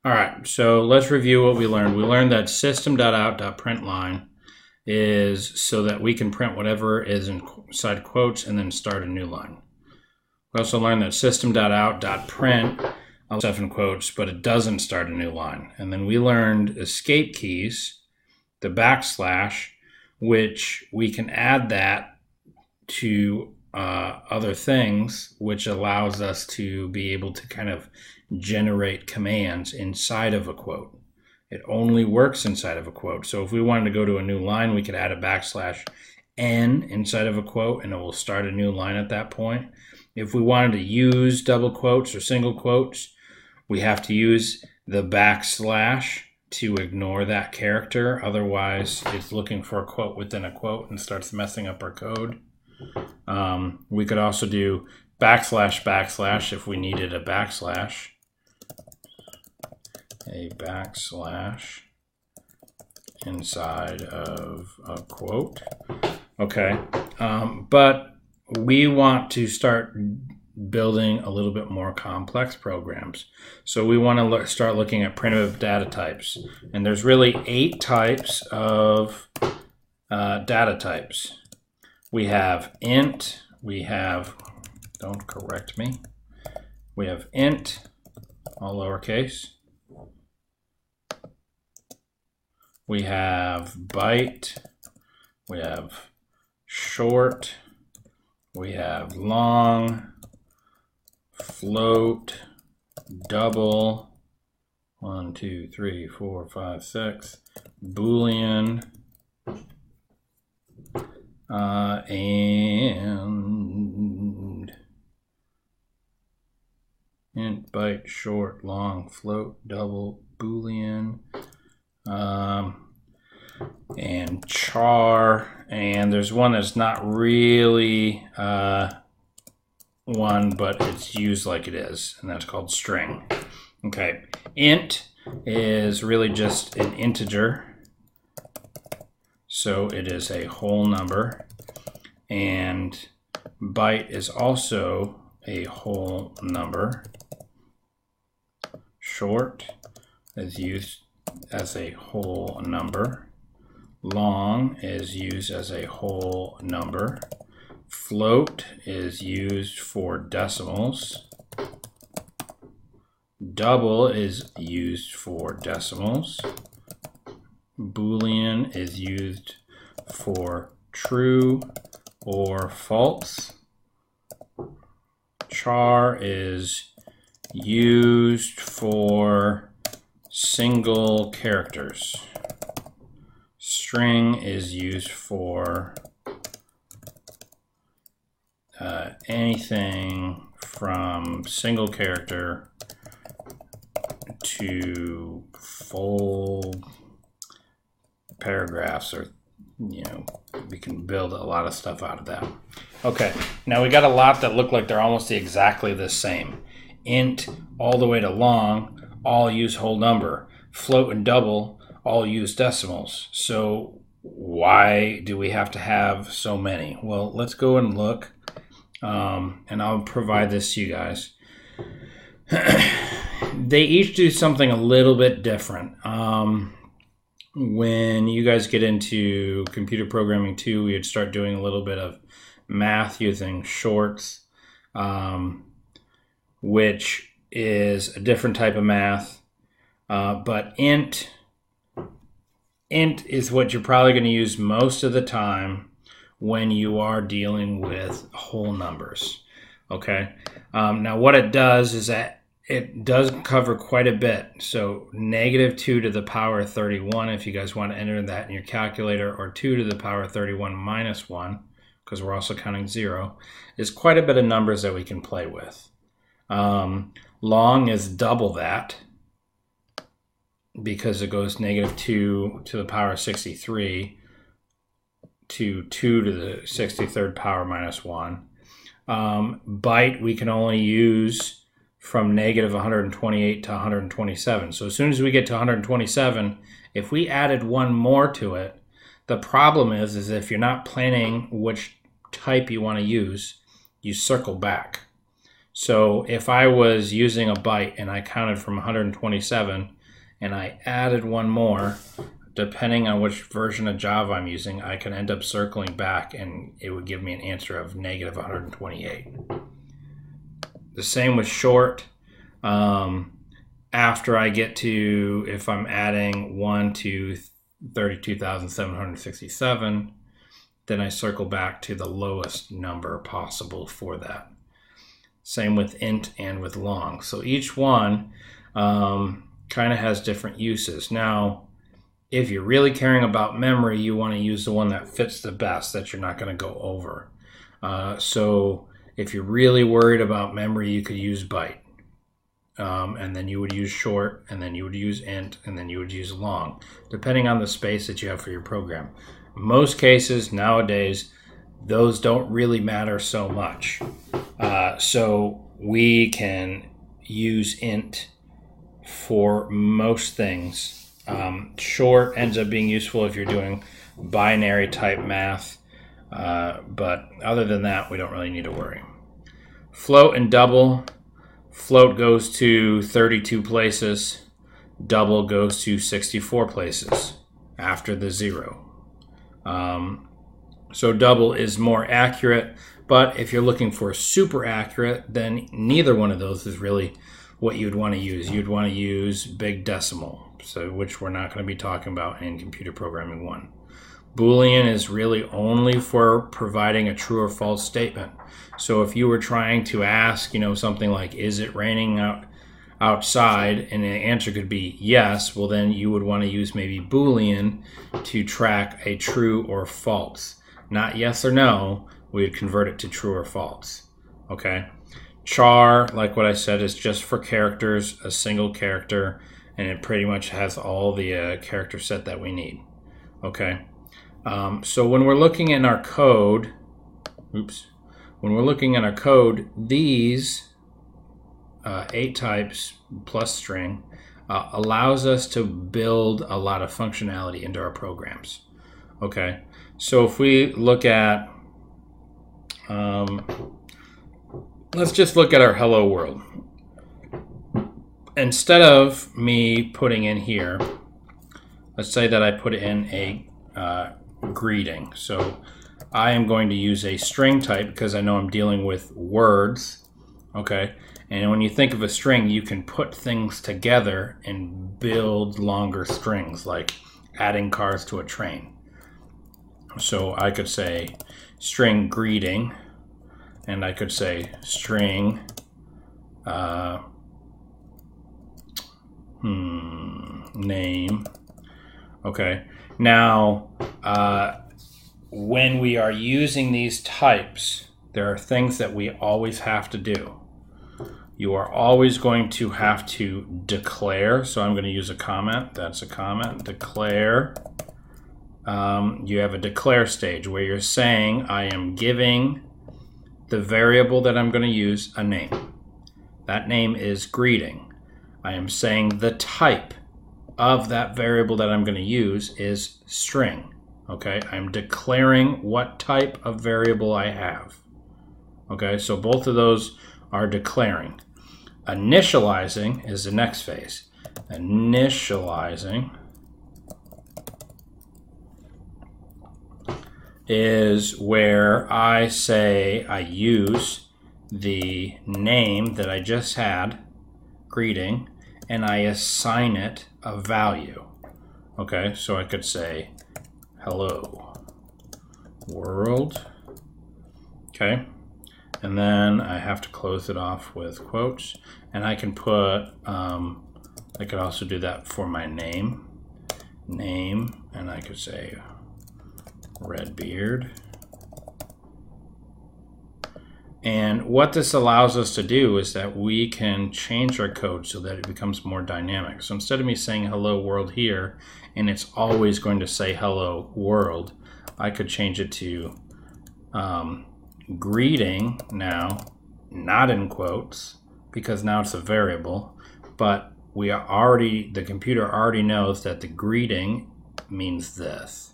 All right, so let's review what we learned. We learned that system.out.println is so that we can print whatever is inside quotes and then start a new line. We also learned that system.out.print stuff in quotes, but it doesn't start a new line. And then we learned escape keys, the backslash, which we can add that to other things, which allows us to be able to kind of generate commands inside of a quote. It only works inside of a quote. So if we wanted to go to a new line, we could add a backslash n inside of a quote, and it will start a new line at that point. If we wanted to use double quotes or single quotes, we have to use the backslash to ignore that character. Otherwise, it's looking for a quote within a quote and starts messing up our code. We could also do backslash if we needed a backslash. A backslash inside of a quote. Okay, but we want to start building a little bit more complex programs. So we want to start looking at primitive data types. And there's really 8 types of data types. We have int, we have, don't correct me, we have int, all lowercase. We have byte, we have short, we have long, float, double, 1, 2, 3, 4, 5, 6, Boolean, and int, byte, short, long, float, double, Boolean, and char, and there's one that's not really one, but it's used like it is, and that's called string. Okay, int is really just an integer, so it is a whole number, and byte is also a whole number. Short is used as a whole number. Long is used as a whole number. Float is used for decimals. Double is used for decimals. Boolean is used for true or false. Char is used for single characters. String is used for anything from single character to full paragraphs, or we can build a lot of stuff out of that. Okay, now we got a lot that look like they're almost exactly the same. Int all the way to long all use whole number. Float and double all use decimals. So why do we have to have so many? Well, let's go and look, and I'll provide this to you guys. They each do something a little bit different. When you guys get into computer programming too, we would start doing a little bit of math using shorts, which is a different type of math. But int is what you're probably going to use most of the time when you are dealing with whole numbers. Okay. Now what it does is that it does cover quite a bit. So -2 to the power 31, if you guys want to enter that in your calculator, or 2 to the power 31 minus 1, because we're also counting 0, is quite a bit of numbers that we can play with. Long is double that, because it goes -2 to the power 63 to 2 to the 63rd power minus 1. Byte we can only use from -128 to 127. So as soon as we get to 127, if we added one more to it, the problem is if you're not planning which type you want to use, you circle back. So if I was using a byte and I counted from 127 and I added one more, depending on which version of Java I'm using, I can end up circling back and it would give me an answer of negative 128. The same with short. After I get to, if I'm adding 1 to 32,767, then I circle back to the lowest number possible for that. Same with int and with long. So each one kind of has different uses. Now, if you're really caring about memory, you want to use the one that fits the best, that you're not going to go over. So if you're really worried about memory, you could use byte. And then you would use short, and then you would use int, and then you would use long, depending on the space that you have for your program. In most cases, nowadays, those don't really matter so much. So we can use int for most things. Short ends up being useful if you're doing binary type math, but other than that, we don't really need to worry. Float and double. Float goes to 32 places. Double goes to 64 places after the 0. So double is more accurate, but if you're looking for super accurate, then neither one of those is really what you'd want to use. You'd want to use big decimal, so which we're not going to be talking about in Computer Programming 1. Boolean is really only for providing a true or false statement. So if you were trying to ask, something like, is it raining outside, and the answer could be yes, well then you would want to use maybe Boolean to track a true or false. Not yes or no, we would convert it to true or false. Okay? Char, like what I said, is just for characters, a single character, and it pretty much has all the character set that we need. Okay? So when we're looking in our code, these 8 types plus string allows us to build a lot of functionality into our programs. Okay, so if we look at, let's just look at our hello world. Instead of me putting in here, let's say that I put in a greeting. So I am going to use a string type because I know I'm dealing with words. Okay, and when you think of a string, you can put things together and build longer strings, like adding cars to a train. So I could say string greeting, and I could say string name. Okay, now when we are using these types, there are things that we always have to do. You are always going to have to declare. So I'm going to use a comment. That's a comment. Declare. You have a declare stage where you're saying I am giving the variable that I'm going to use a name. That name is greeting. I am saying the type of that variable that I'm going to use is string. Okay, I'm declaring what type of variable I have. Okay, so both of those are declaring. Initializing is the next phase. Initializing is where I say I use the name that I just had, greeting, and I assign it a value. Okay, so I could say hello world. Okay, and then I have to close it off with quotes, and I can put I could also do that for my name, and I could say Redbeard. And what this allows us to do is that we can change our code so that it becomes more dynamic. So instead of me saying hello world here, and it's always going to say hello world, I could change it to greeting now, not in quotes, because now it's a variable, but the computer already knows that the greeting means this.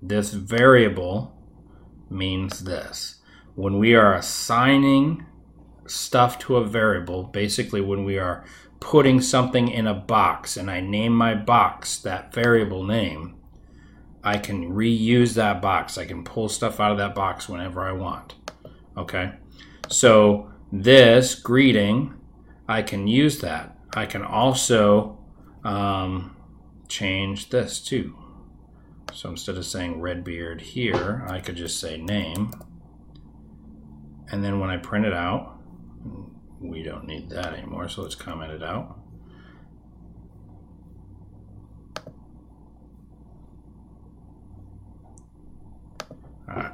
This variable means this. When we are assigning stuff to a variable, basically when we are putting something in a box and I name my box that variable name, I can reuse that box. I can pull stuff out of that box whenever I want. Okay, so this greeting, I can use that. I can also change this too. So instead of saying Redbeard here, I could just say name. And then when I print it out, we don't need that anymore, so let's comment it out. All right.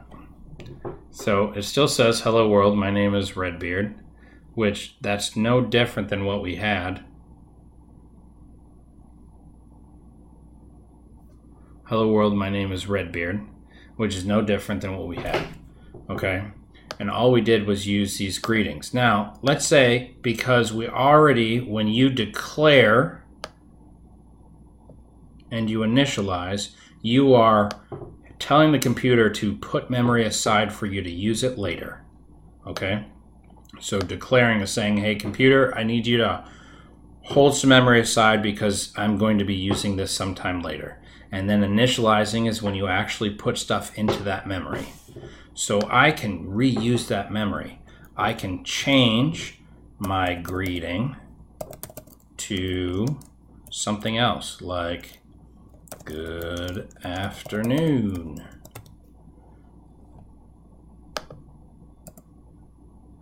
So it still says, hello world, my name is Redbeard, which that's no different than what we had. Hello world, my name is Redbeard, which is no different than what we had. Okay? And all we did was use these greetings. Now, let's say because we already, when you declare and you initialize, you are telling the computer to put memory aside for you to use it later. Okay? So declaring is saying, hey computer, I need you to hold some memory aside because I'm going to be using this sometime later. And then initializing is when you actually put stuff into that memory. So I can reuse that memory. I can change my greeting to something else, like good afternoon.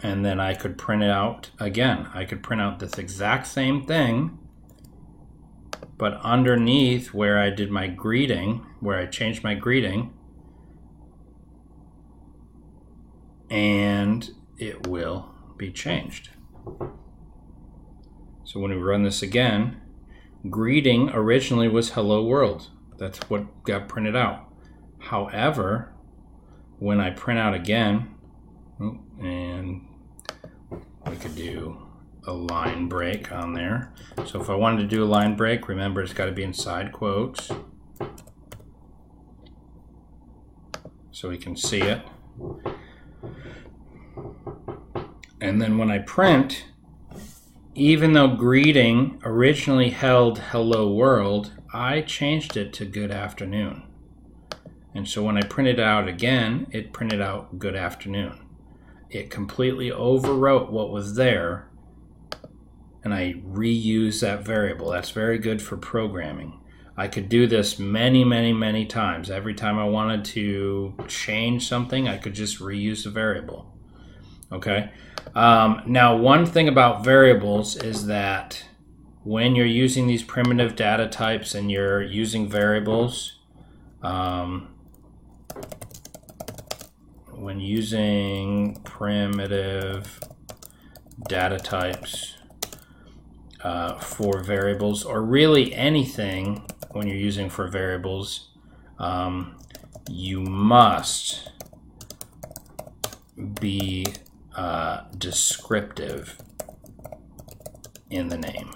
And then I could print it out again. I could print out this exact same thing, but underneath where I did my greeting, where I changed my greeting, and it will be changed. So when we run this again, greeting originally was hello world. That's what got printed out. However, when I print out again, and we could do a line break on there. So if I wanted to do a line break, remember it's got to be inside quotes so we can see it. And then when I print, even though greeting originally held hello world, I changed it to good afternoon. And so when I printed it out again, it printed out good afternoon. It completely overwrote what was there, and I reused that variable. That's very good for programming. I could do this many, many, many times. Every time I wanted to change something, I could just reuse the variable. Okay. Now, one thing about variables is that when you're using these primitive data types and you're using variables, when using primitive data types for variables, or really anything when you're using for variables, you must be descriptive in the name.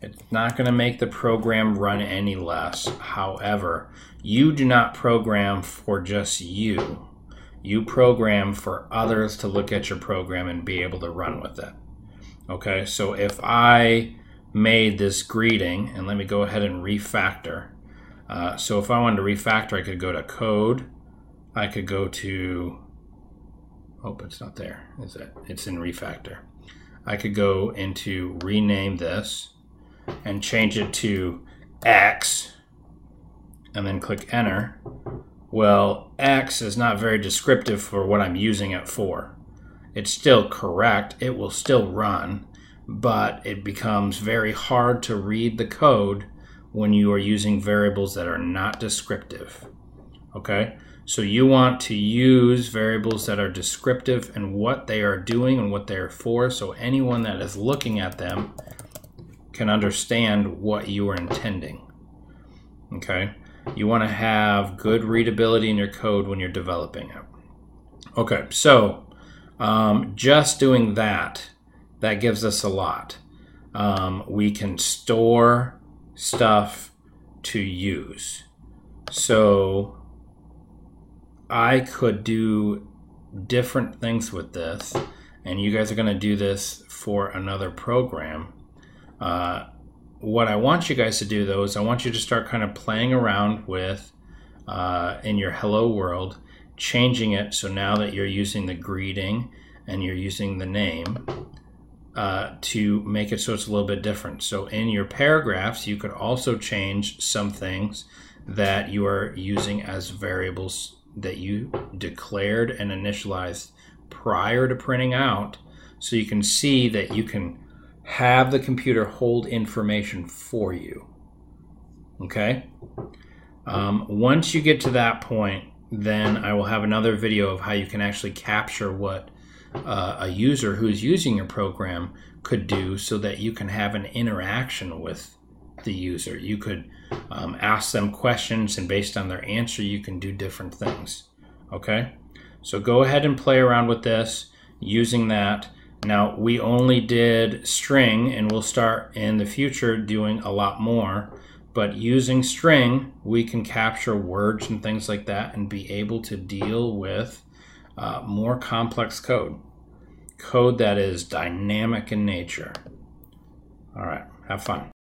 It's not going to make the program run any less. However, you do not program for just you. You program for others to look at your program and be able to run with it. Okay, so if I made this greeting, and let me go ahead and refactor. So if I wanted to refactor, I could go to code. I could go to, oh, it's not there, is it? It's in refactor. I could go into rename this and change it to X and then click enter. Well, X is not very descriptive for what I'm using it for. It's still correct, it will still run, but it becomes very hard to read the code when you are using variables that are not descriptive. Okay? So you want to use variables that are descriptive in what they are doing and what they are for, so anyone that is looking at them can understand what you are intending. Okay? You want to have good readability in your code when you're developing it. Okay, so just doing that gives us a lot. We can store stuff to use. So I could do different things with this, and you guys are going to do this for another program. What I want you guys to do, though, is I want you to start kind of playing around with, in your hello world, changing it so now that you're using the greeting and you're using the name, to make it so it's a little bit different. So in your paragraphs, you could also change some things that you are using as variables that you declared and initialized prior to printing out, so you can see that you can have the computer hold information for you. Okay? Once you get to that point, then I will have another video of how you can actually capture what a user who's using your program could do, so that you can have an interaction with the user. You could ask them questions, and based on their answer, you can do different things. Okay? So go ahead and play around with this using that. Now, we only did string, and we'll start in the future doing a lot more. But using string, we can capture words and things like that and be able to deal with more complex code that is dynamic in nature. All right, have fun.